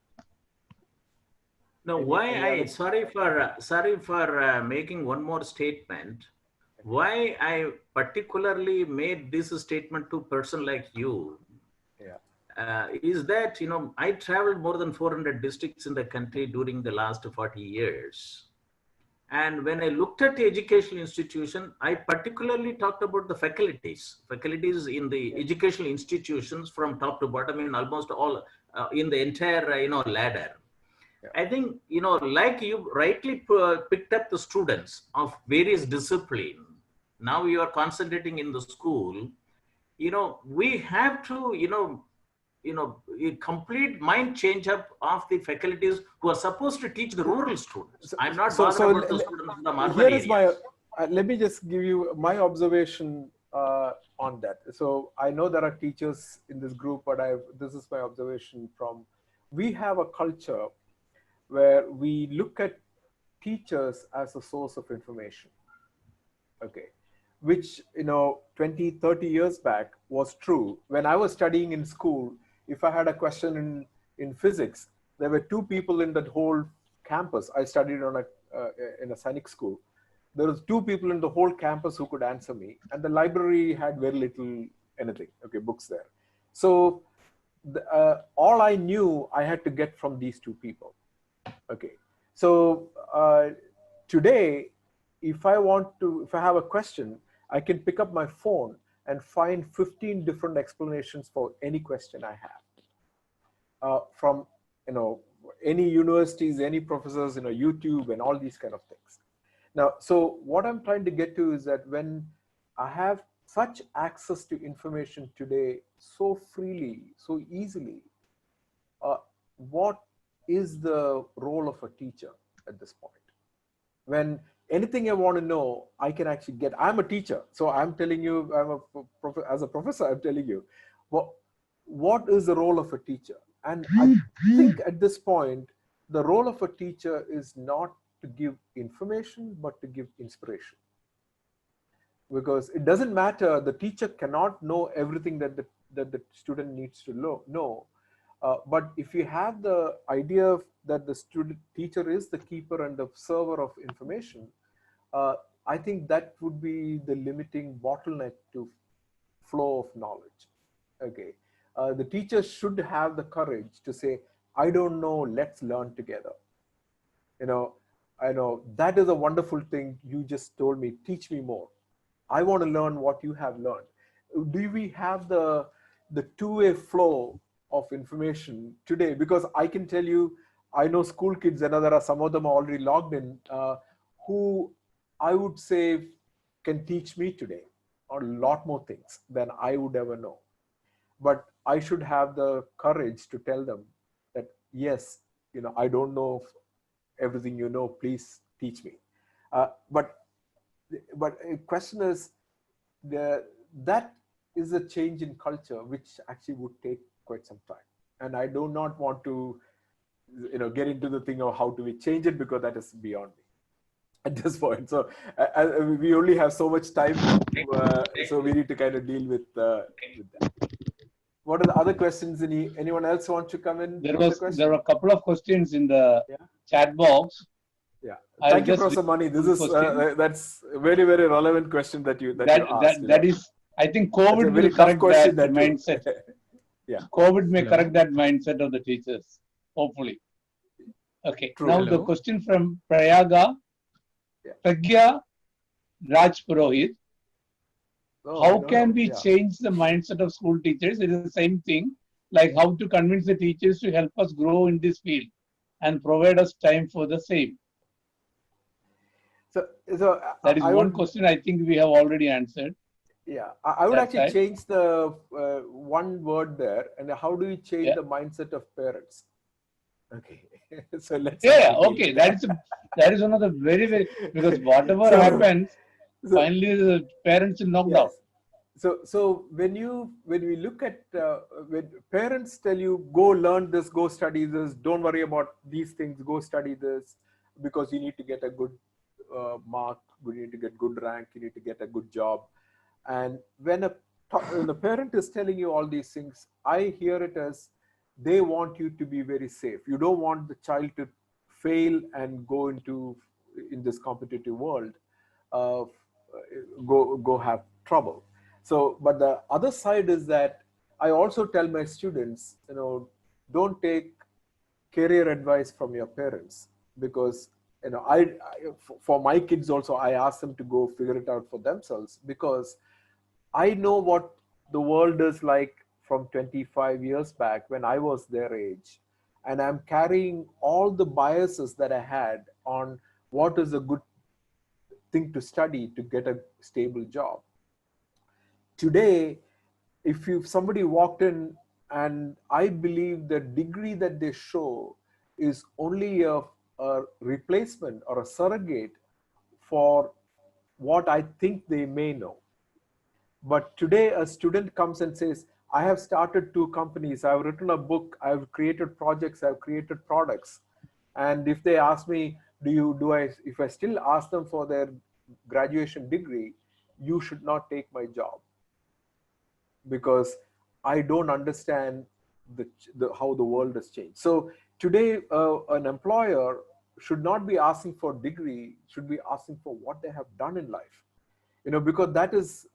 Now, sorry for making one more statement. Why I particularly made this statement to a person like you, is that, I traveled more than 400 districts in the country during the last 40 years. And when I looked at the educational institution, I particularly talked about the faculties in the educational institutions from top to bottom, in almost all, in the entire, ladder. I think, like you rightly picked up the students of various disciplines. Now you are concentrating in the school. We have to, a complete mind change up of the faculties who are supposed to teach the rural students. I'm not bothered about the students from urban here is areas. Let me just give you my observation on that. So I know there are teachers in this group, but this is my observation from, we have a culture where we look at teachers as a source of information, okay, which 20, 30 years back was true. When I was studying in school, if I had a question in physics, there were two people in that whole campus. I studied in a Sainik school. There was two people in the whole campus who could answer me, and the library had very little anything, okay, books there. So all I knew I had to get from these two people. Okay, so today, if I have a question, I can pick up my phone and find 15 different explanations for any question I have, from any universities, any professors, YouTube, and all these kind of things. Now, so what I'm trying to get to is that when I have such access to information today so freely, so easily, what is the role of a teacher at this point? When anything I want to know, I can actually get. I'm a teacher, so I'm telling you, as a professor, I'm telling you, what is the role of a teacher? And I think at this point, the role of a teacher is not to give information, but to give inspiration. Because it doesn't matter, the teacher cannot know everything that the student needs to know. But if you have the idea that the student teacher is the keeper and the server of information, I think that would be the limiting bottleneck to flow of knowledge. Okay, the teacher should have the courage to say, "I don't know. Let's learn together." You know, I know that is a wonderful thing you just told me. Teach me more. I want to learn what you have learned. Do we have the two-way flow of information today? Because I can tell you, I know school kids, and there are some of them already logged in, who I would say can teach me today a lot more things than I would ever know. But I should have the courage to tell them that, yes, I don't know everything you know, please teach me. But the question is, that is a change in culture which actually would take quite some time. And I do not want to get into the thing of how do we change it, because that is beyond me at this point. So we only have so much time, so we need to kind of deal with that. What are the other questions? Anyone else want to come in? There were a couple of questions in the chat box. Yeah. I'll Thank you, just Professor Mani. This is that's a very, very relevant question that you asked. That is, I think COVID will correct that mindset. Yeah. COVID may correct that mindset of the teachers, hopefully. Okay. True. Now the question from Prayaga, Pragya Raj Purohit. How can we change the mindset of school teachers? It is the same thing, like how to convince the teachers to help us grow in this field and provide us time for the same. So that is one question I think we have already answered. Yeah, I would actually change the one word there. And how do you change the mindset of parents? Okay, so let's. Okay. That is one of the very because whatever happens, finally the parents are knocked out. So when we look at when parents tell you, go learn this, go study this, don't worry about these things, go study this, because you need to get a good mark, you need to get good rank, you need to get a good job. And when the parent is telling you all these things, I hear it as they want you to be very safe. You don't want the child to fail and go in this competitive world, go have trouble. So, but the other side is that I also tell my students, don't take career advice from your parents, because for my kids also, I ask them to go figure it out for themselves, because I know what the world is like from 25 years back when I was their age, and I'm carrying all the biases that I had on what is a good thing to study to get a stable job. Today, if somebody walked in, and I believe the degree that they show is only a replacement or a surrogate for what I think they may know. But today a student comes and says, I have started 2 companies, I've written a book, I've created projects, I've created products. And if they ask me, if I still ask them for their graduation degree, you should not take my job, because I don't understand how the world has changed. So today, an employer should not be asking for degree, should be asking for what they have done in life. Because that is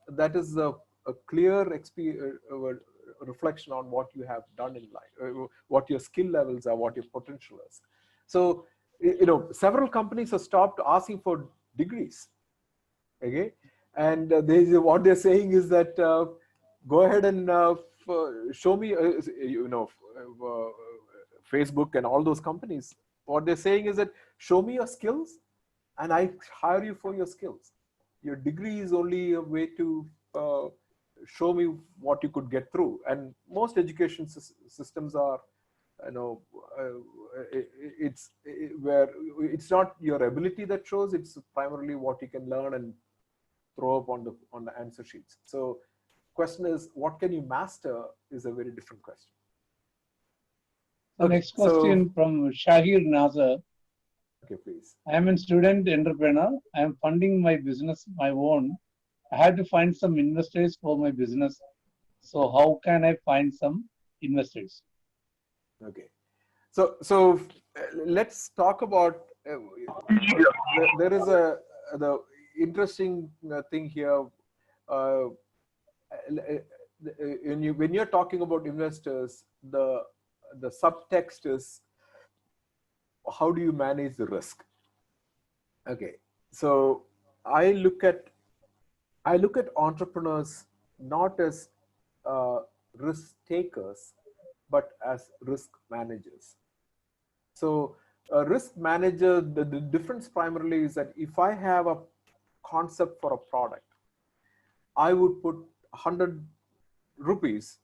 a clear reflection on what you have done in life, what your skill levels are, what your potential is. So, several companies have stopped asking for degrees. Okay, and what they're saying is that go ahead and show me, Facebook and all those companies. What they're saying is that show me your skills, and I hire you for your skills. Your degree is only a way to show me what you could get through. And most education systems are, it's not your ability that shows, it's primarily what you can learn and throw up on the answer sheets. So question is, what can you master is a very different question. The next question from Shahir Nazar. Okay, please. I am a student entrepreneur. I am funding my business my own. I had to find some investors for my business. So how can I find some investors? Okay. So let's talk about, there is the interesting thing here. Uh, when you're talking about investors, the subtext is, how do you manage the risk? Okay, so I look at entrepreneurs not as risk takers, but as risk managers. So a risk manager, the difference primarily is that if I have a concept for a product, I would put 100 rupees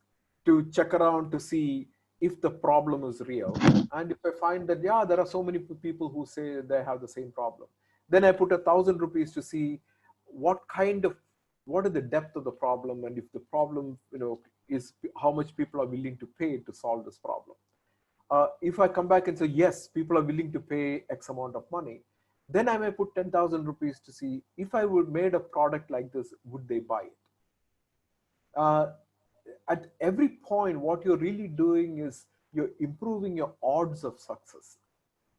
to check around to see if the problem is real. And if I find that, yeah, there are so many people who say they have the same problem, then I put 1,000 rupees to see what is the depth of the problem, and if the problem, is how much people are willing to pay to solve this problem. If I come back and say, yes, people are willing to pay X amount of money, then I may put 10,000 rupees to see if I would made a product like this, would they buy it? At every point, what you're really doing is you're improving your odds of success.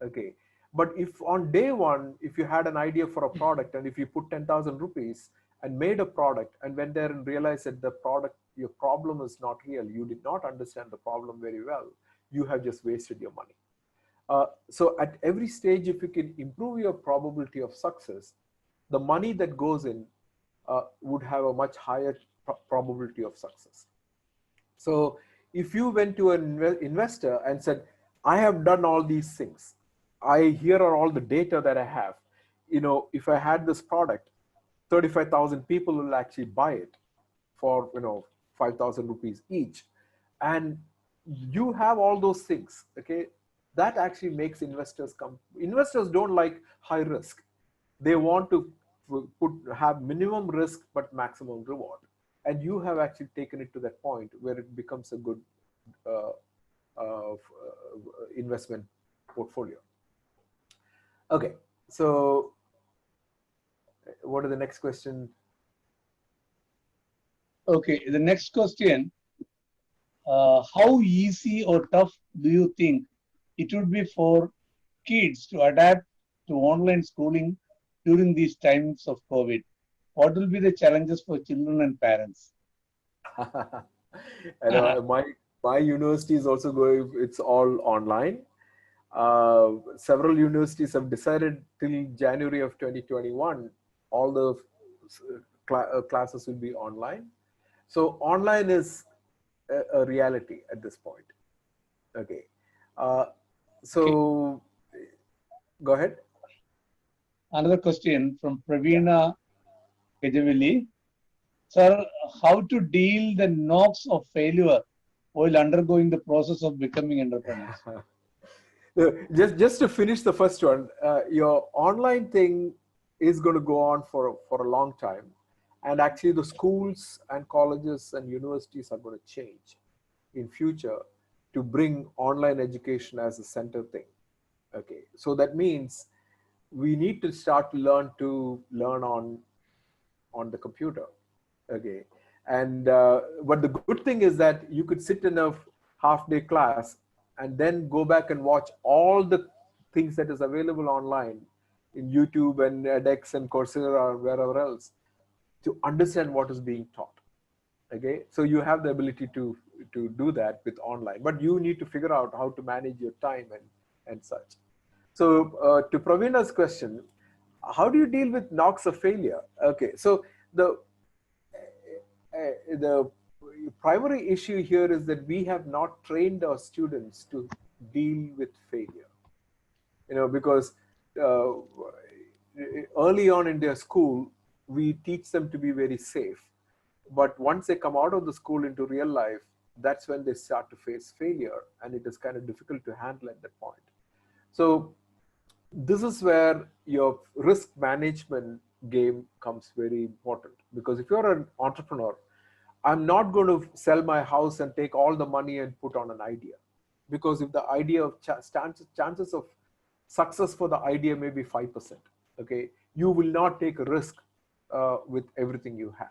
Okay. But if on day one, if you had an idea for a product, and if you put 10,000 rupees and made a product and went there and realized that your problem is not real, you did not understand the problem very well, you have just wasted your money. So at every stage, if you can improve your probability of success, the money that goes in would have a much higher probability of success. So if you went to an investor and said, I have done all these things, here are all the data that I have, if I had this product, 35,000 people will actually buy it for 5,000 rupees each, and you have all those things, okay, that actually makes investors come. Investors don't like high risk. They want to have minimum risk but maximum reward. And you have actually taken it to that point where it becomes a good uh, investment portfolio. Okay, so what is the next question? Okay, the next question, how easy or tough do you think it would be for kids to adapt to online schooling during these times of COVID? What will be the challenges for children and parents? I know my university is also going, it's all online. Several universities have decided till January of 2021, all the classes will be online. So online is a reality at this point. Okay. So go ahead. Another question from Pravina Kejavili. Sir, how to deal the knocks of failure while undergoing the process of becoming entrepreneurs? Just to finish the first one, your online thing is going to go on for a long time, and actually the schools and colleges and universities are going to change in future to bring online education as a center thing. Okay, so that means we need to start to learn on the computer. Okay, and but the good thing is that you could sit in a half-day class and then go back and watch all the things that is available online in YouTube and edX and Coursera or wherever else to understand what is being taught. Okay, so you have the ability to do that with online, but you need to figure out how to manage your time and such. So to Pravina's question, how do you deal with knocks of failure? Okay, so the primary issue here is that we have not trained our students to deal with failure. Because early on in their school, we teach them to be very safe. But once they come out of the school into real life, that's when they start to face failure, and it is kind of difficult to handle at that point. So this is where your risk management game comes very important, because if you're an entrepreneur, I'm not going to sell my house and take all the money and put on an idea, because if the idea of chances of success for the idea may be 5%, okay, you will not take a risk with everything you have.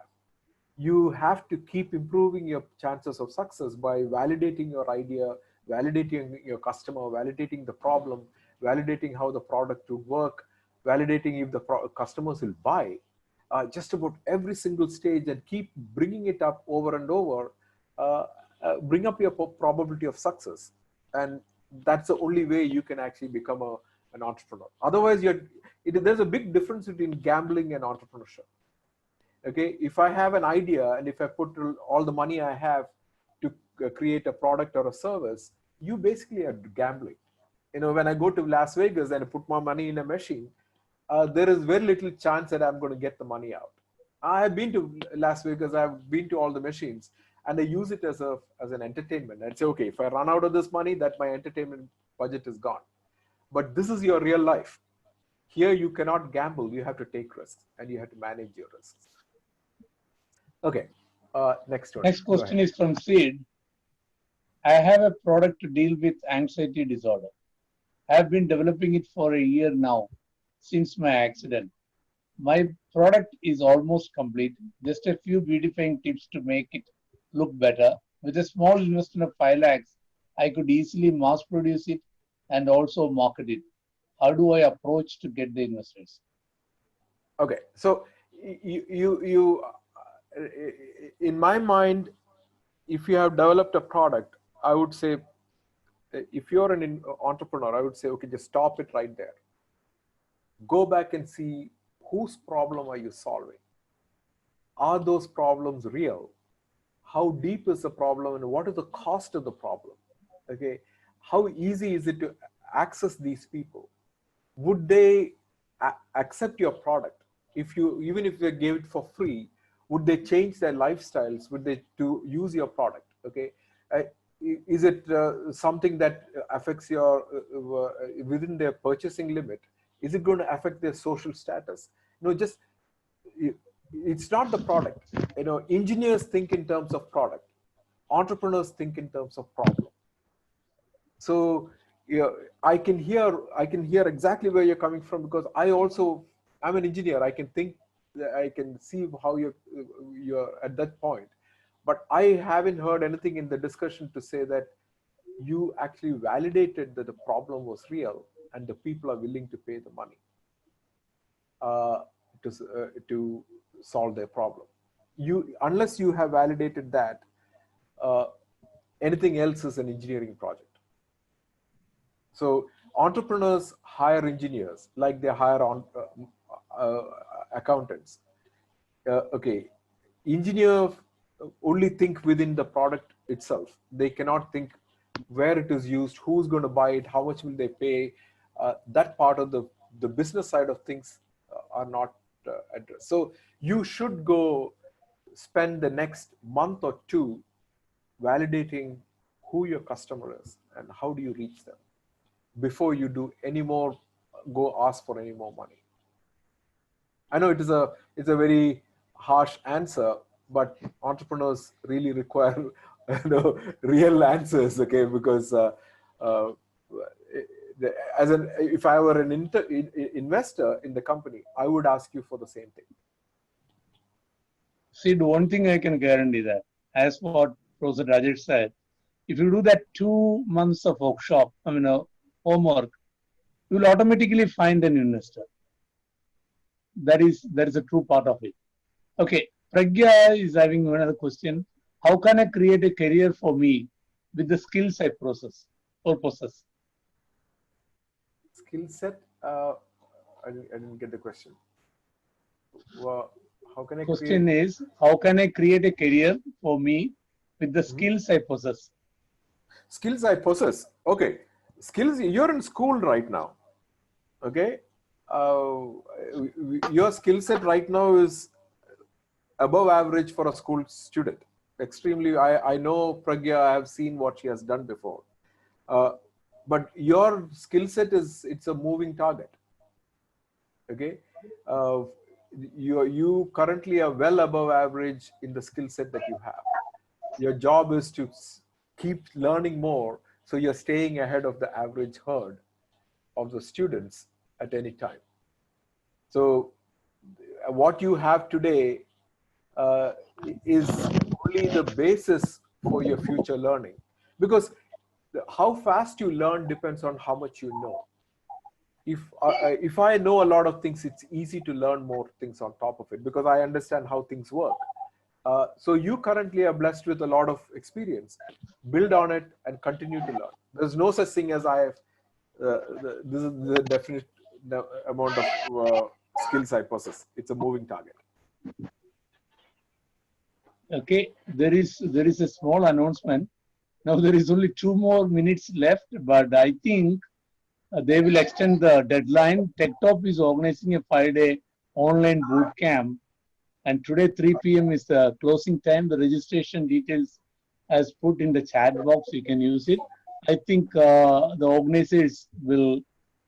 You have to keep improving your chances of success by validating your idea, validating your customer, validating the problem, validating how the product would work, validating if the customers will buy, just about every single stage, and keep bringing it up over and over, bring up your probability of success. And that's the only way you can actually become an entrepreneur. Otherwise, there's a big difference between gambling and entrepreneurship. Okay, if I have an idea and if I put all the money I have to create a product or a service, you basically are gambling. You know, when I go to Las Vegas and I put my money in a machine, there is very little chance that I'm going to get the money out. I have been to Las Vegas, I've been to all the machines, and I use it as an entertainment. I'd say, okay, if I run out of this money, that my entertainment budget is gone. But this is your real life. Here you cannot gamble, you have to take risks and you have to manage your risks. Okay, next one. Next question is from Sid. I have a product to deal with anxiety disorder. I have been developing it for a year now since my accident. My product is almost complete. Just a few beautifying tips to make it look better. With a small investment of 5 lakhs, I could easily mass produce it and also market it. How do I approach to get the investors? Okay, so you in my mind, if you have developed a product, I would say, if you're an entrepreneur, I would say, okay, just stop it right there. Go back and see whose problem are you solving? Are those problems real? How deep is the problem and what is the cost of the problem? Okay, how easy is it to access these people? Would they accept your product? Even if they gave it for free, would they change their lifestyles? Would they to use your product? Okay, is it something that affects your within their purchasing limit? Is it going to affect their social status? It's not the product. Engineers think in terms of product. Entrepreneurs think in terms of problem. So I can hear exactly where you're coming from, because I'm an engineer. I can see how you're at that point. But I haven't heard anything in the discussion to say that you actually validated that the problem was real and the people are willing to pay the money to solve their problem. Unless you have validated that, anything else is an engineering project. So entrepreneurs hire engineers like they hire accountants. Okay, engineers only think within the product itself. They cannot think where it is used, who's going to buy it, how much will they pay. That part of the business side of things are not addressed. So you should go spend the next month or two validating who your customer is and how do you reach them before you do any more, go ask for any more money. I know it's a very harsh answer, but entrepreneurs really require real answers, okay? Because if I were an investor in the company, I would ask you for the same thing. See, the one thing I can guarantee that, as what Professor Rajesh said, if you do that 2 months of workshop, homework, you will automatically find an investor. That is a true part of it. Okay, Pragya is having another question. How can I create a career for me with the skills I possess? Skill set? I didn't get the question. Well, how can I question is, how can I create a career for me with the skills I possess? Skills I possess. Okay. Skills, you're in school right now. Okay. Your skill set right now is above average for a school student. Extremely. I know Pragya, I have seen what she has done before. But your skill set it's a moving target. Okay. You currently are well above average in the skill set that you have. Your job is to keep learning more, so you're staying ahead of the average herd of the students at any time. So what you have today is only the basis for your future learning. Because how fast you learn depends on how much you know. If I know a lot of things, it's easy to learn more things on top of it because I understand how things work. So you currently are blessed with a lot of experience. Build on it and continue to learn. There's no such thing as I have. This is the definite amount of skills I possess. It's a moving target. Okay, there is a small announcement. Now there is only 2 more minutes left, but I think they will extend the deadline. TechTop is organizing a 5-day online boot camp, and today 3 p.m. is the closing time. The registration details as put in the chat box. You can use it. I think the organizers will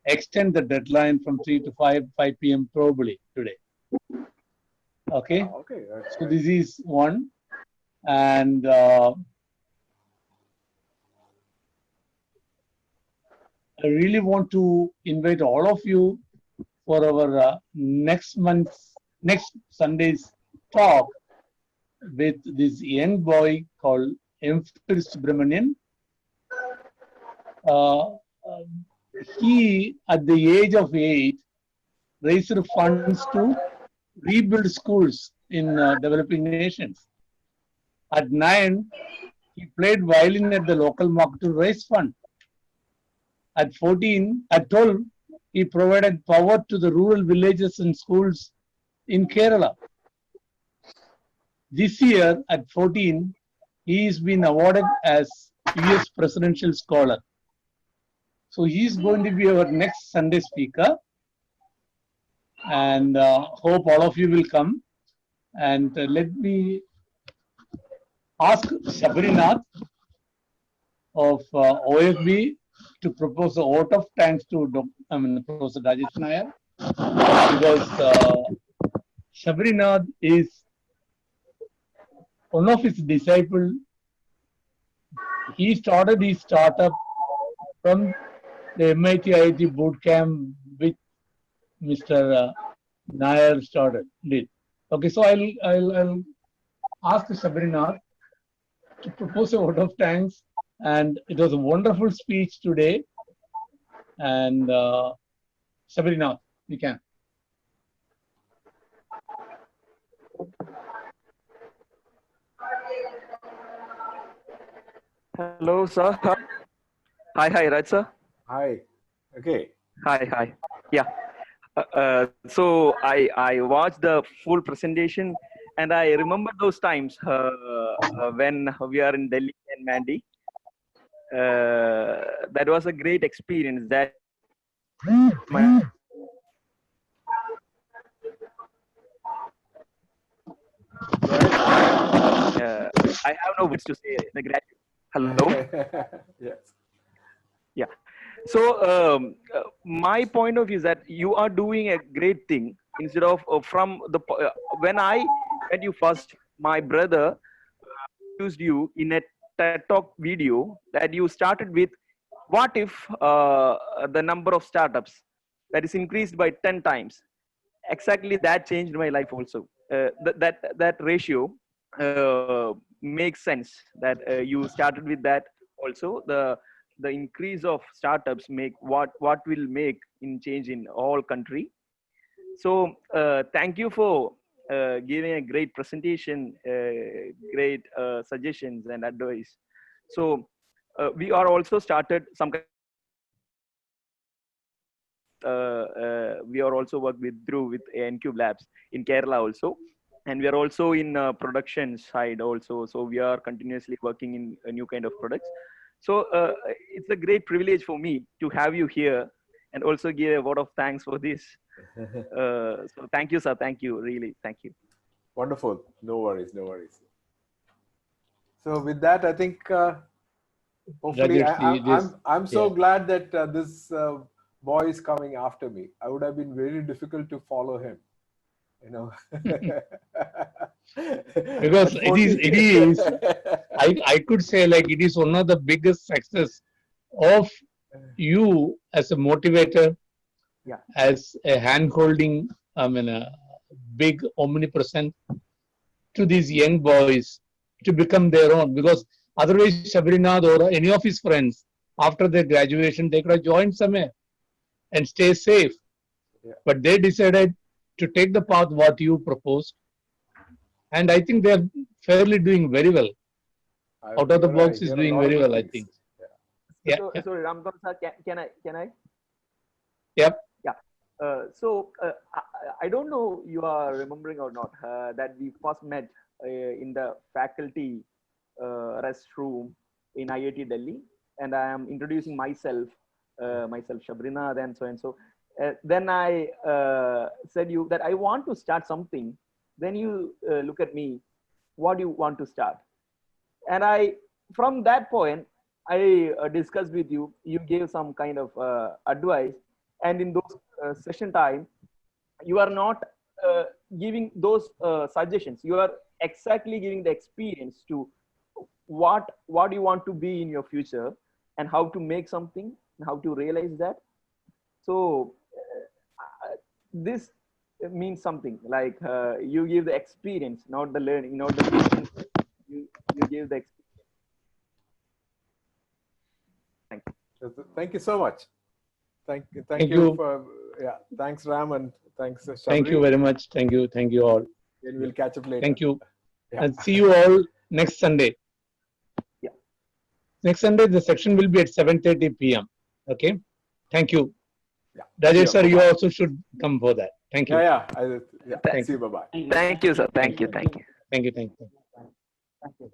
extend the deadline from 3 to 5 p.m. probably today. Okay. Okay. So this is one, and I really want to invite all of you for our next Sunday's talk with this young boy called M. Subramanian. He, at the age of 8, raised funds to rebuild schools in developing nations. At 9, he played violin at the local market to raise funds. At 12, he provided power to the rural villages and schools in Kerala. This year, at 14, he has been awarded as US Presidential Scholar. So he is going to be our next Sunday speaker, and hope all of you will come. And let me ask Sabrinath of OFB to propose a vote of thanks to Professor Rajesh Nair, because Sabrinath is one of his disciples. He started his startup from the MIT IIT boot camp which Mr. Nair did. Okay, so I'll ask Sabrinath to propose a vote of thanks. And it was a wonderful speech today. And Sabrina, you can. Hello, sir. Hi, Raj, sir. Hi. Okay. Hi. Yeah. So I watched the full presentation, and I remember those times when we are in Delhi and Mandy. That was a great experience. That I have no words to say. The gratitude. Hello. Yes. Yeah. So my point of view is that you are doing a great thing. Instead of from the when I met you first, my brother used you in a TED Talk video that you started with. What if the number of startups that is increased by 10 times? Exactly, that changed my life also. That ratio makes sense. That you started with that also. The increase of startups make what will make in change in all country. So thank you for giving a great presentation, great suggestions and advice. So we are also started some. We are also worked with Ncube Labs in Kerala also, and we are also in production side also. So we are continuously working in a new kind of products. So it's a great privilege for me to have you here, and also give a word of thanks for this. So thank you, sir. Thank you, really. Thank you. Wonderful. No worries. So with that, I think hopefully I'm so glad that this boy is coming after me. I would have been very difficult to follow him, you know. Because it is I could say, like, it is one of the biggest success of you as a motivator, as a hand holding, a big omnipresent to these young boys to become their own. Because otherwise, Sabrinath or any of his friends after their graduation, they could have joined somewhere and stay safe. Yeah. But they decided to take the path what you proposed. And I think they're fairly doing very well. Out of the box is doing very well, I think. Yeah. So, Yeah. sorry, Ramkon sir, can I? Yep. Yeah. I don't know you are remembering or not that we first met in the faculty restroom in IIT Delhi, and I am introducing myself, Shabrina, then so and so. Then I said you that I want to start something. Then you look at me, what do you want to start? And from that point, I discussed with you. You gave some kind of advice, and in those session time, you are not giving those suggestions. You are exactly giving the experience to what you want to be in your future and how to make something and how to realize that. So this means something like you give the experience, not the learning, not the teaching. You give the experience. Thank you. Thank you so much. Thank Thank you you. for, yeah. Thanks, Ram, and thanks, Shabri. Thank you very much. Thank you. Thank you all. And we'll catch up later. Thank you. Yeah. And see you all next Sunday. Yeah. Next Sunday, the section will be at 7:30 p.m. Okay. Thank you. Yeah. Rajesh sir, Bye-bye. you also should come for that. Thank you. Yeah. Thank See you. Bye-bye. Thank you, sir. Thank you. Thank you. Thank you.